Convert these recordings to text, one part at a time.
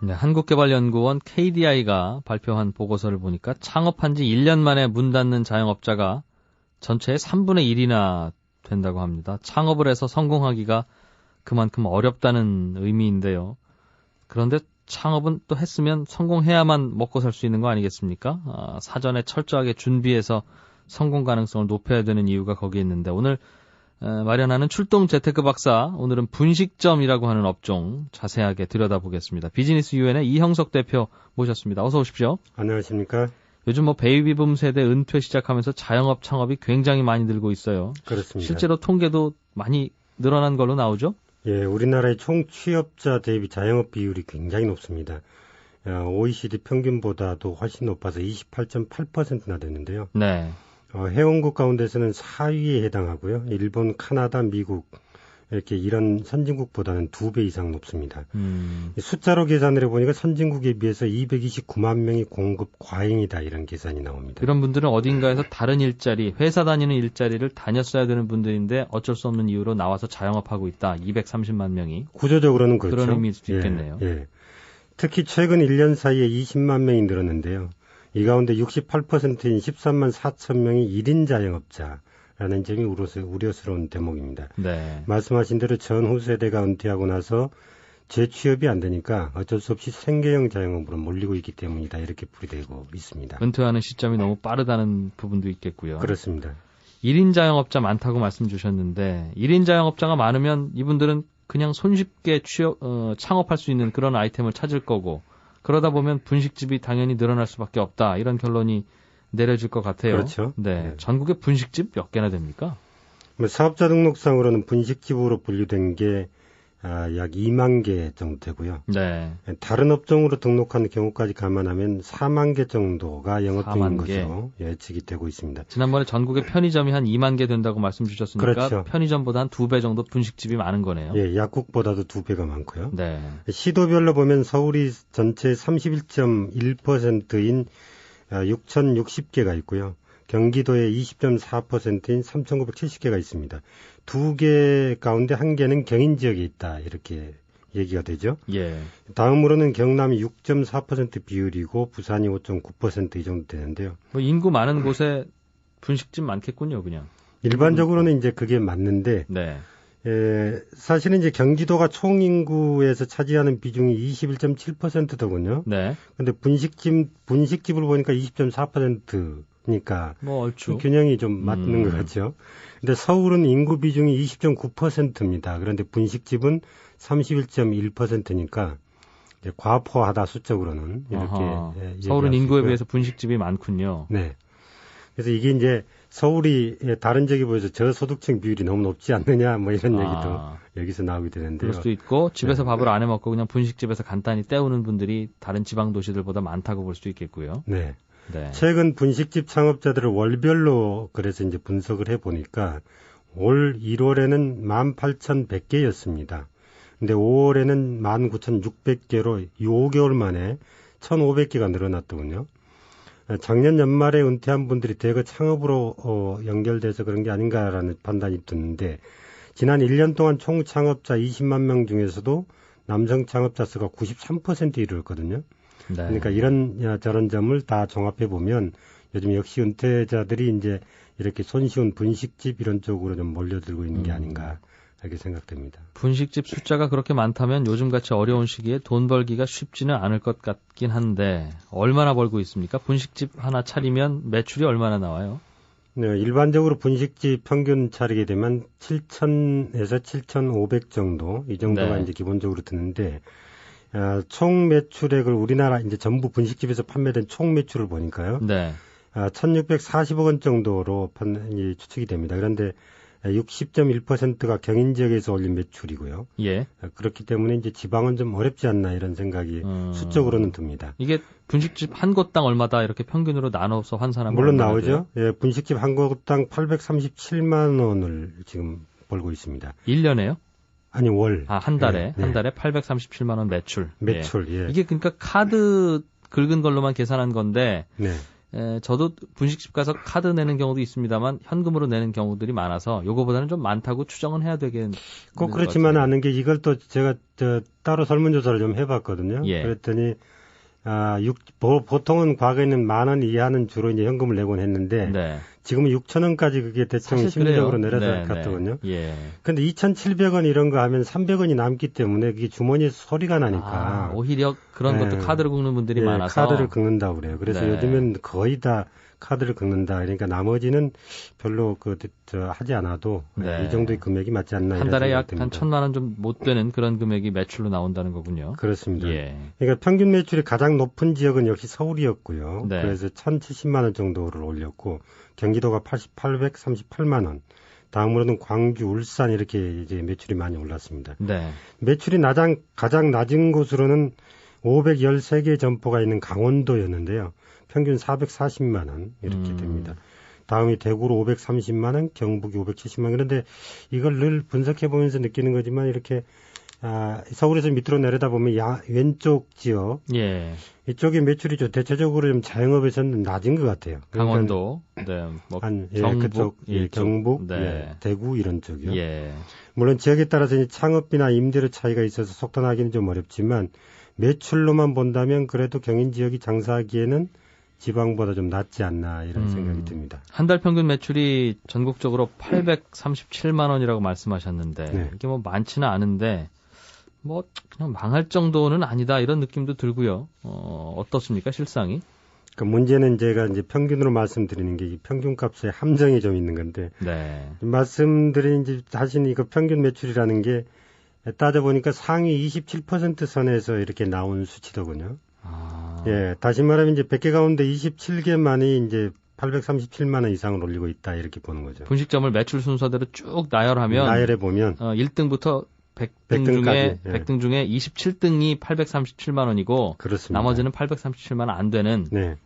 네, 한국개발연구원 KDI가 발표한 보고서를 보니까 창업한 지 1년 만에 문 닫는 자영업자가 전체의 3분의 1이나 된다고 합니다. 창업을 해서 성공하기가 그만큼 어렵다는 의미인데요. 그런데 창업은 또 했으면 성공해야만 먹고 살 수 있는 거 아니겠습니까? 사전에 철저하게 준비해서 성공 가능성을 높여야 되는 이유가 거기에 있는데 오늘 마련하는 출동 재테크 박사, 오늘은 분식점이라고 하는 업종 자세하게 들여다보겠습니다. 비즈니스 유엔의 이형석 대표 모셨습니다. 어서 오십시오. 안녕하십니까? 요즘 베이비붐 세대 은퇴 시작하면서 자영업 창업이 굉장히 많이 늘고 있어요. 그렇습니다. 실제로 통계도 많이 늘어난 걸로 나오죠? 예, 우리나라의 총 취업자 대비 자영업 비율이 굉장히 높습니다. OECD 평균보다도 훨씬 높아서 28.8%나 되는데요. 네. 회원국 가운데서는 4위에 해당하고요. 일본, 카나다, 미국 이렇게 이런 선진국보다는 2배 이상 높습니다. 숫자로 계산을 해보니까 선진국에 비해서 229만 명이 공급 과잉이다 이런 계산이 나옵니다. 이런 분들은 어딘가에서 다른 일자리, 회사 다니는 일자리를 다녔어야 되는 분들인데 어쩔 수 없는 이유로 나와서 자영업하고 있다. 230만 명이. 구조적으로는 그렇죠. 그런 의미일 수도 있겠네요. 예. 특히 최근 1년 사이에 20만 명이 늘었는데요. 이 가운데 68%인 13만 4천 명이 1인 자영업자라는 점이 우려스러운 대목입니다. 네. 말씀하신 대로 전후 세대가 은퇴하고 나서 재취업이 안 되니까 어쩔 수 없이 생계형 자영업으로 몰리고 있기 때문이다. 이렇게 풀이되고 있습니다. 은퇴하는 시점이 너무 빠르다는 부분도 있겠고요. 그렇습니다. 1인 자영업자 많다고 말씀 주셨는데 1인 자영업자가 많으면 이분들은 그냥 손쉽게 창업할 수 있는 그런 아이템을 찾을 거고 그러다 보면 분식집이 당연히 늘어날 수밖에 없다. 이런 결론이 내려질 것 같아요. 그렇죠. 네. 전국에 분식집 몇 개나 됩니까? 사업자 등록상으로는 분식집으로 분류된 게 약 2만 개 정도 되고요. 네. 다른 업종으로 등록한 경우까지 감안하면 4만 개 정도가 영업 중인 4만 개. 것으로 예측이 되고 있습니다. 지난번에 전국에 편의점이 한 2만 개 된다고 말씀 주셨으니까 그렇죠. 편의점보다 한 2배 정도 분식집이 많은 거네요. 예, 약국보다도 2배가 많고요. 네. 시도별로 보면 서울이 전체 31.1%인 6,060개가 있고요. 경기도의 20.4%인 3,970개가 있습니다. 2개 가운데 1개는 경인 지역에 있다. 이렇게 얘기가 되죠. 예. 다음으로는 경남이 6.4% 비율이고 부산이 5.9% 이 정도 되는데요. 뭐 인구 많은 곳에 분식집 많겠군요, 그냥. 일반적으로는 이제 그게 맞는데 네. 사실은 이제 경기도가 총 인구에서 차지하는 비중이 21.7%더군요. 네. 근데 분식집을 보니까 20.4%니까 뭐 얼추 균형이 좀 맞는 것 같죠. 근데 서울은 인구 비중이 20.9%입니다. 그런데 분식집은 31.1%니까 과포하다 수적으로는 이렇게 서울은 인구에 비해서 분식집이 많군요. 네. 그래서 이게 이제 서울이 다른 지역에 비해서 저소득층 비율이 너무 높지 않느냐 뭐 이런 얘기도 여기서 나오게 되는데요. 그럴 수도 있고 집에서 밥을 안 해 먹고 그냥 분식집에서 간단히 때우는 분들이 다른 지방 도시들보다 많다고 볼 수도 있겠고요. 네. 네. 최근 분식집 창업자들을 월별로 그래서 이제 분석을 해 보니까 올 1월에는 18,100개였습니다. 근데 5월에는 19,600개로 5개월 만에 1,500개가 늘어났더군요. 작년 연말에 은퇴한 분들이 대거 창업으로 연결돼서 그런 게 아닌가라는 판단이 드는데 지난 1년 동안 총 창업자 20만 명 중에서도 남성 창업자 수가 93%에 이르렀거든요. 네. 그러니까 이런 저런 점을 다 종합해 보면 요즘 역시 은퇴자들이 이제 이렇게 손쉬운 분식집 이런 쪽으로 좀 몰려들고 있는 게 아닌가 이렇게 생각됩니다. 분식집 숫자가 그렇게 많다면 요즘같이 어려운 시기에 돈 벌기가 쉽지는 않을 것 같긴 한데 얼마나 벌고 있습니까? 분식집 하나 차리면 매출이 얼마나 나와요? 네, 일반적으로 분식집 평균 차리게 되면 7,000에서 7,500 정도 이 정도가 네. 이제 기본적으로 드는데 총 매출액을 우리나라 이제 전부 분식집에서 판매된 총 매출을 보니까요. 네. 1,640억 원 정도로 추측이 됩니다. 그런데 60.1%가 경인 지역에서 올린 매출이고요. 예. 그렇기 때문에 이제 지방은 좀 어렵지 않나 이런 생각이 수적으로는 듭니다. 이게 분식집 한 곳당 얼마다 이렇게 평균으로 나눠서 환산하면 물론 얼마나 나오죠. 돼요? 예, 분식집 한 곳당 837만 원을 지금 벌고 있습니다. 1년에요? 아니 월. 한 달에. 네. 한 달에 837만 원 매출. 매출. 예. 이게 그러니까 카드 긁은 걸로만 계산한 건데 네. 저도 분식집 가서 카드 내는 경우도 있습니다만 현금으로 내는 경우들이 많아서 요거보다는 좀 많다고 추정은 해야 되겠는 꼭 그렇지만 않은 게 이걸 또 제가 따로 설문조사를 좀 해봤거든요. 예. 그랬더니 보통은 과거에는 10,000원 이하는 주로 이제 현금을 내곤 했는데 네. 지금은 6,000원까지 그게 대충 사실 심리적으로 그래요. 내려갔거든요. 예. 근데 2,700원 이런 거 하면 300원이 남기 때문에 그게 주머니에 소리가 나니까. 오히려 그런 네. 것도 카드를 긁는 분들이 예, 많아서. 카드를 긁는다고 그래요. 그래서 네. 요즘엔 거의 다 카드를 긁는다. 그러니까 나머지는 별로 하지 않아도 네. 이 정도의 금액이 맞지 않나. 한 이런 달에 생각이 약 한 듭니다. 1,000만 원 좀 못 되는 그런 금액이 매출로 나온다는 거군요. 그렇습니다. 예. 그러니까 평균 매출이 가장 높은 지역은 역시 서울이었고요. 네. 그래서 1,070만 원 정도를 올렸고 경기도가 838만 원. 다음으로는 광주, 울산 이렇게 이제 매출이 많이 올랐습니다. 네. 매출이 가장 낮은 곳으로는 513개 점포가 있는 강원도였는데요. 평균 440만 원 이렇게 됩니다. 다음이 대구로 530만 원, 경북이 570만 원. 그런데 이걸 늘 분석해 보면서 느끼는 거지만 이렇게 서울에서 밑으로 내려다 보면 왼쪽 지역 예. 이쪽에 매출이 대체적으로 좀 자영업에서는 낮은 것 같아요. 강원도, 네, 뭐 경북, 그쪽, 경북, 네. 대구 이런 쪽이요. 예. 물론 지역에 따라서 이제 창업비나 임대료 차이가 있어서 속단하기는 좀 어렵지만 매출로만 본다면 그래도 경인 지역이 장사하기에는 지방보다 좀 낫지 않나 이런 생각이 듭니다. 한 달 평균 매출이 전국적으로 837만 원이라고 말씀하셨는데 네. 이게 뭐 많지는 않은데 뭐 그냥 망할 정도는 아니다 이런 느낌도 들고요. 어떻습니까 실상이? 그러니까 문제는 제가 이제 평균으로 말씀드리는 게 이 평균값에 함정이 좀 있는 건데 네. 말씀드린 이제 하신 이거 평균 매출이라는 게 따져보니까 상위 27% 선에서 이렇게 나온 수치더군요. 예, 다시 말하면 이제 100개 가운데 27개만이 이제 837만 원 이상을 올리고 있다 이렇게 보는 거죠. 분식점을 매출 순서대로 쭉 나열하면 나열해 보면 1등부터 100등 100등까지, 중에 100등 중에 27등이 837만 원이고 그렇습니다. 나머지는 837만 원 안 되는 네.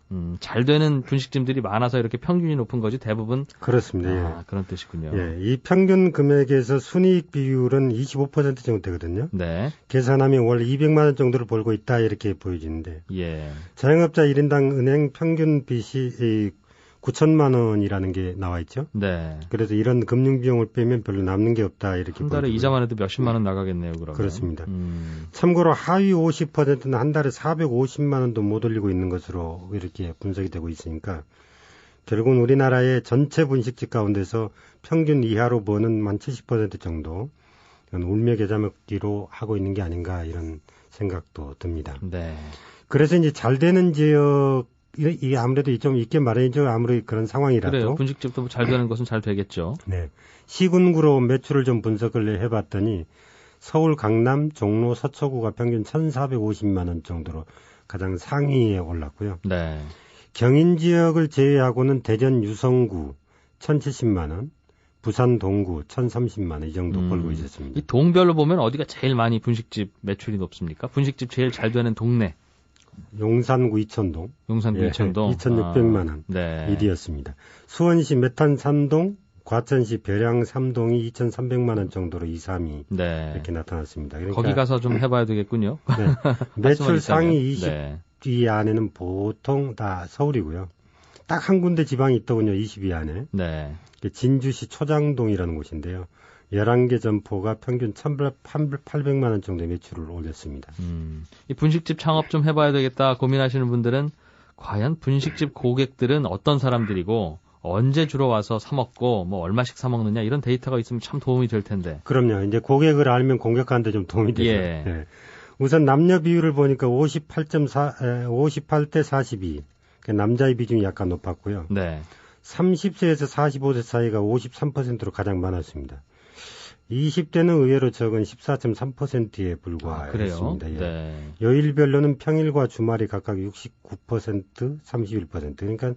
잘 되는 분식집들이 많아서 이렇게 평균이 높은 거지 대부분 그렇습니다. 그런 뜻이군요. 예, 이 평균 금액에서 순이익 비율은 25% 정도 되거든요. 네. 계산하면 월 200만 원 정도를 벌고 있다 이렇게 보여지는데 예. 자영업자 1인당 은행 평균 빚이 9천만 원이라는 게 나와 있죠. 네. 그래서 이런 금융 비용을 빼면 별로 남는 게 없다 이렇게 한 달에 보여지고요. 이자만 해도 몇십만 원 나가겠네요, 그러면. 그렇습니다. 참고로 하위 50%는 한 달에 450만 원도 못 올리고 있는 것으로 이렇게 분석이 되고 있으니까 결국은 우리나라의 전체 분식집 가운데서 평균 이하로 버는 한 70% 정도 울며 겨자 먹기로 하고 있는 게 아닌가 이런 생각도 듭니다. 네. 그래서 이제 잘 되는 지역 이게 아무래도 좀 있게 마련이죠. 아무리 그런 상황이라도. 그래요. 분식집도 잘 되는 것은 잘 되겠죠. 네. 시군구로 매출을 좀 분석을 해봤더니 서울, 강남, 종로, 서초구가 평균 1,450만 원 정도로 가장 상위에 올랐고요. 네. 경인 지역을 제외하고는 대전 유성구 1,070만 원, 부산 동구 1,030만 원 이 정도 벌고 있었습니다. 이 동별로 보면 어디가 제일 많이 분식집 매출이 높습니까? 분식집 제일 잘 되는 동네. 용산구 이천동. 용산구 이천동. 2,600만 원. 네. 1위였습니다. 수원시 메탄 3동, 과천시 벼량 3동이 2,300만 원 정도로 2, 3위 네. 이렇게 나타났습니다. 그러니까 거기 가서 좀 해봐야 되겠군요. 네. 매출 상위 20위 네. 안에는 보통 다 서울이고요. 딱 한 군데 지방이 있더군요. 20위 안에. 네. 진주시 초장동이라는 곳인데요. 11개 점포가 평균 1,800만 원 정도의 매출을 올렸습니다. 이 분식집 창업 좀 해봐야 되겠다 고민하시는 분들은 과연 분식집 고객들은 어떤 사람들이고 언제 주로 와서 사 먹고 뭐 얼마씩 사 먹느냐 이런 데이터가 있으면 참 도움이 될 텐데. 그럼요. 이제 고객을 알면 공격하는데 좀 도움이 되죠. 예. 네. 우선 남녀 비율을 보니까 58대 42. 남자의 비중이 약간 높았고요. 네. 30세에서 45세 사이가 53%로 가장 많았습니다. 20대는 의외로 적은 14.3%에 불과했습니다. 그래요? 예. 네. 요일별로는 평일과 주말이 각각 69%, 31%. 그러니까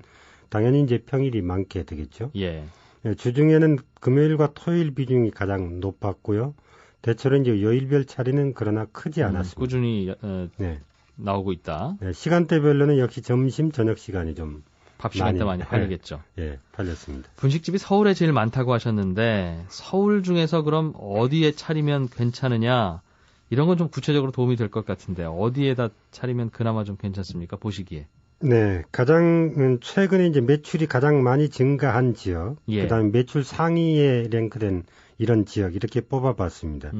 당연히 이제 평일이 많게 되겠죠. 예. 예, 주중에는 금요일과 토요일 비중이 가장 높았고요. 대체로 이제 요일별 차이는 그러나 크지 않았습니다. 꾸준히 네. 나오고 있다. 네, 시간대별로는 역시 점심, 저녁 시간이 좀 밥 시간대 많이 팔리겠죠. 예, 팔렸습니다. 분식집이 서울에 제일 많다고 하셨는데 서울 중에서 그럼 어디에 차리면 괜찮으냐 이런 건 좀 구체적으로 도움이 될 것 같은데 어디에다 차리면 그나마 좀 괜찮습니까? 보시기에. 네, 가장 최근에 이제 매출이 가장 많이 증가한 지역, 예. 그다음에 매출 상위에 랭크된 이런 지역 이렇게 뽑아봤습니다.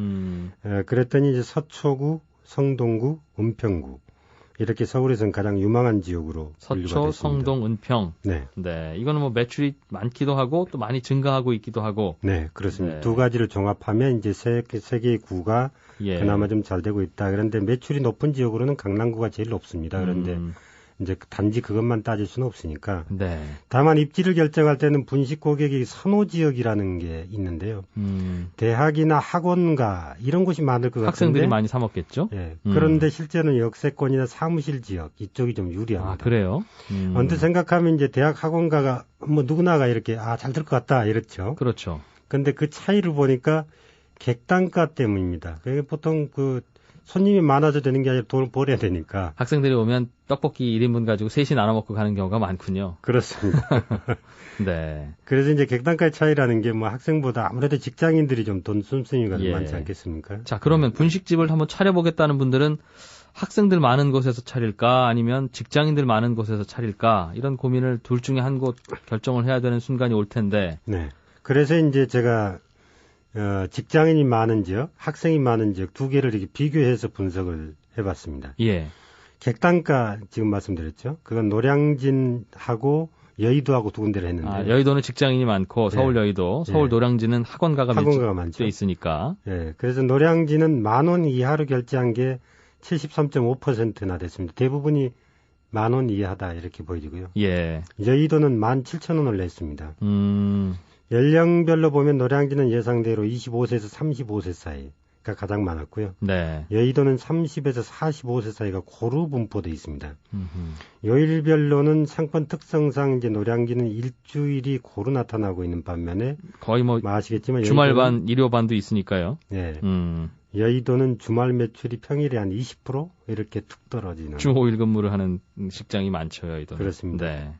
그랬더니 이제 서초구, 성동구, 은평구 이렇게 서울에서는 가장 유망한 지역으로 분류가 서초, 됐습니다. 성동, 은평. 네, 네, 이거는 뭐 매출이 많기도 하고 또 많이 증가하고 있기도 하고. 네, 그렇습니다. 네. 두 가지를 종합하면 이제 세 개의 구가 예. 그나마 좀 잘 되고 있다. 그런데 매출이 높은 지역으로는 강남구가 제일 높습니다. 그런데 이제 단지 그것만 따질 수는 없으니까. 네. 다만 입지를 결정할 때는 분식 고객이 선호 지역이라는 게 있는데요. 대학이나 학원가 이런 곳이 많을 것 같은데 학생들이 많이 사 먹겠죠? 예. 그런데 실제는 역세권이나 사무실 지역 이쪽이 좀 유리합니다. 아, 그래요? 언뜻 생각하면 이제 대학 학원가가 뭐 누구나가 이렇게 잘 될 것 같다 이렇죠. 그렇죠. 근데 그 차이를 보니까 객단가 때문입니다. 그게 보통 그 손님이 많아져 되는 게 아니라 돈을 벌어야 되니까. 학생들이 오면 떡볶이 1인분 가지고 셋이 나눠 먹고 가는 경우가 많군요. 그렇습니다. 네. 그래서 이제 객단가의 차이라는 게 뭐 학생보다 아무래도 직장인들이 좀 돈 씀씀이가 예. 많지 않겠습니까? 자, 그러면 분식집을 한번 차려보겠다는 분들은 학생들 많은 곳에서 차릴까 아니면 직장인들 많은 곳에서 차릴까 이런 고민을 둘 중에 한 곳 결정을 해야 되는 순간이 올 텐데. 네. 그래서 이제 제가 직장인이 많은 지역, 학생이 많은 지역 두 개를 이렇게 비교해서 분석을 해봤습니다. 예. 객단가 지금 말씀드렸죠. 그건 노량진하고 여의도하고 두 군데를 했는데. 아, 여의도는 직장인이 많고 서울 예. 여의도, 서울 예. 노량진은 학원가가 학원가가 많죠. 밀집돼 있으니까. 예. 그래서 노량진은 10,000원 이하로 결제한 게 73.5%나 됐습니다. 대부분이 10,000원 이하다 이렇게 보여지고요. 예. 여의도는 17,000원을 냈습니다. 음. 연령별로 보면 노량진은 예상대로 25세에서 35세 사이가 가장 많았고요. 네. 여의도는 30에서 45세 사이가 고루 분포되어 있습니다. 음흠. 요일별로는 상권 특성상 이제 노량진은 일주일이 고루 나타나고 있는 반면에 거의 뭐 아시겠지만 주말반, 일요반도 있으니까요. 예, 음. 여의도는 주말 매출이 평일에 한 20% 이렇게 툭 떨어지는. 주 5일 근무를 하는 직장이 많죠, 여의도는. 그렇습니다. 네.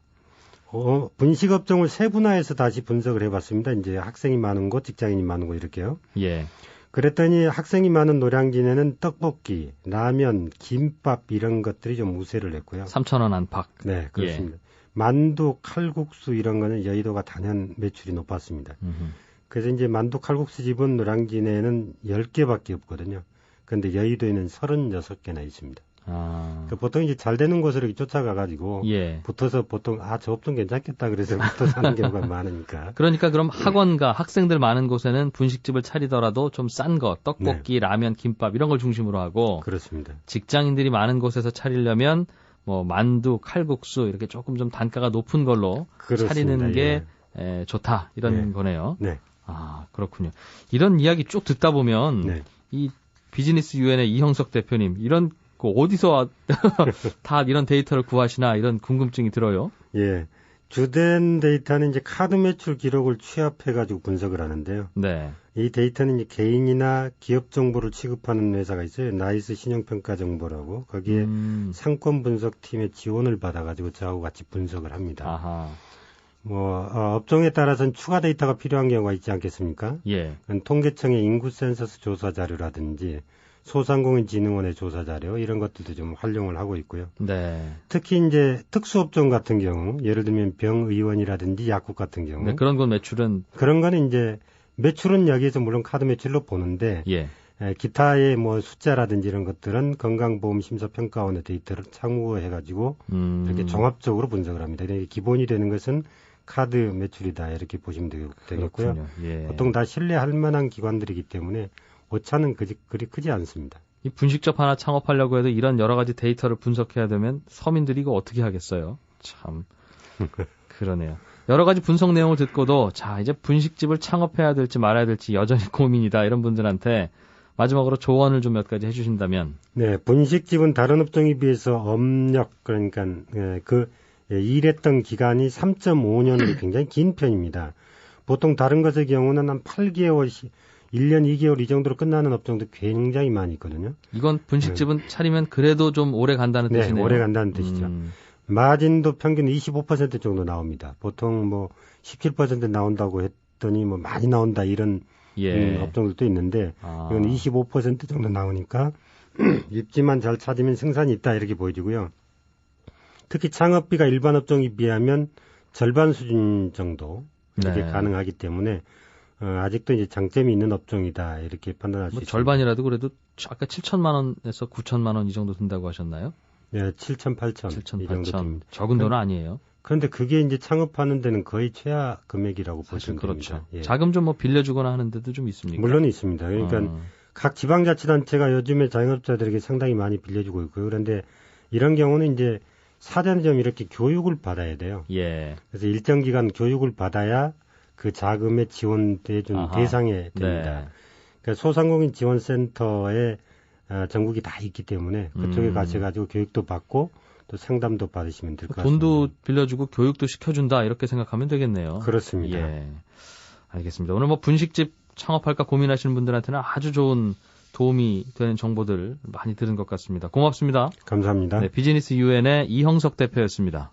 분식업종을 세분화해서 다시 분석을 해봤습니다. 이제 학생이 많은 곳, 직장인이 많은 곳 이렇게요. 예. 그랬더니 학생이 많은 노량진에는 떡볶이, 라면, 김밥 이런 것들이 좀 우세를 했고요. 3,000원 안팎. 네, 그렇습니다. 만두, 칼국수 이런 거는 여의도가 단연 매출이 높았습니다. 음흠. 그래서 이제 만두 칼국수 집은 노량진에는 10개밖에 없거든요. 그런데 여의도에는 36개나 있습니다. 아. 그러니까 보통 이제 잘 되는 곳으로 이렇게 쫓아가가지고 예. 붙어서 보통 저 업종 괜찮겠다 그래서 붙어서 하는 경우가 많으니까. 그러니까 그럼 학원가, 학생들 많은 곳에는 분식집을 차리더라도 좀 싼 거, 떡볶이, 라면, 김밥 이런 걸 중심으로 하고 그렇습니다. 직장인들이 많은 곳에서 차리려면 뭐 만두, 칼국수 이렇게 조금 좀 단가가 높은 걸로 그렇습니다. 차리는 게 예. 좋다 이런 네. 거네요. 네. 아, 그렇군요. 이런 이야기 쭉 듣다 보면 네. 이 비즈니스 유엔의 이형석 대표님 이런 그 어디서 다 이런 데이터를 구하시나 이런 궁금증이 들어요. 예. 주된 데이터는 이제 카드 매출 기록을 취합해가지고 분석을 하는데요. 네. 이 데이터는 이제 개인이나 기업 정보를 취급하는 회사가 있어요. 나이스 신용평가 정보라고. 거기에 상권 분석팀의 지원을 받아가지고 저하고 같이 분석을 합니다. 아하. 업종에 따라서는 추가 데이터가 필요한 경우가 있지 않겠습니까? 예. 통계청의 인구 센서스 조사 자료라든지 소상공인진흥원의 조사 자료 이런 것들도 좀 활용을 하고 있고요. 네. 특히 이제 특수업종 같은 경우, 예를 들면 병의원이라든지 약국 같은 경우 네, 그런 건 매출은 그런 거는 이제 매출은 여기에서 물론 카드 매출로 보는데 예. 기타의 뭐 숫자라든지 이런 것들은 건강보험심사평가원의 데이터를 참고해가지고 이렇게 종합적으로 분석을 합니다. 그러니까 기본이 되는 것은 카드 매출이다 이렇게 보시면 되겠고요. 그렇군요. 예. 보통 다 신뢰할 만한 기관들이기 때문에 오차는 그리 크지 않습니다. 이 분식집 하나 창업하려고 해도 이런 여러 가지 데이터를 분석해야 되면 서민들이 이거 어떻게 하겠어요? 참 그러네요. 여러 가지 분석 내용을 듣고도 자 이제 분식집을 창업해야 될지 말아야 될지 여전히 고민이다 이런 분들한테 마지막으로 조언을 좀 몇 가지 해주신다면. 네, 분식집은 다른 업종에 비해서 업력 그러니까 일했던 기간이 3.5년으로 굉장히 긴 편입니다. 보통 다른 것의 경우는 한 8개월, 1년, 2개월 이 정도로 끝나는 업종도 굉장히 많이 있거든요. 이건 분식집은 차리면 그래도 좀 오래 간다는 네, 뜻이네요. 오래 간다는 뜻이죠. 마진도 평균 25% 정도 나옵니다. 보통 뭐 17% 나온다고 했더니 뭐 많이 나온다 이런 업종들도 있는데 이건 25% 정도 나오니까 입지만 잘 찾으면 생산이 있다 이렇게 보여지고요. 특히 창업비가 일반 업종에 비하면 절반 수준 정도 이렇게 네. 가능하기 때문에 아직도 이제 장점이 있는 업종이다 이렇게 판단할 수 뭐 있습니다. 절반이라도 그래도 아까 7천만 원에서 9천만 원 이 정도 든다고 하셨나요? 네, 7천, 8천 7천, 이 정도 8천. 됩니다. 적은 돈은 아니에요. 그런데 그게 이제 창업하는 데는 거의 최하 금액이라고 사실 보시면 그렇죠. 됩니다. 예. 자금 좀 뭐 빌려주거나 하는 데도 좀 있습니까? 물론 있습니다. 그러니까 각 지방자치단체가 요즘에 자영업자들에게 상당히 많이 빌려주고 있고요. 그런데 이런 경우는 이제 사전에 좀 이렇게 교육을 받아야 돼요. 예. 그래서 일정 기간 교육을 받아야 그 자금에 지원돼준 아하. 대상에 됩니다. 네. 그러니까 소상공인 지원센터에 전국이 다 있기 때문에 그쪽에 가셔가지고 교육도 받고 또 상담도 받으시면 될 것 같습니다. 돈도 빌려주고 교육도 시켜준다 이렇게 생각하면 되겠네요. 그렇습니다. 예. 알겠습니다. 오늘 뭐 분식집 창업할까 고민하시는 분들한테는 아주 좋은 도움이 되는 정보들 많이 들은 것 같습니다. 고맙습니다. 감사합니다. 네, 비즈니스 유엔의 이형석 대표였습니다.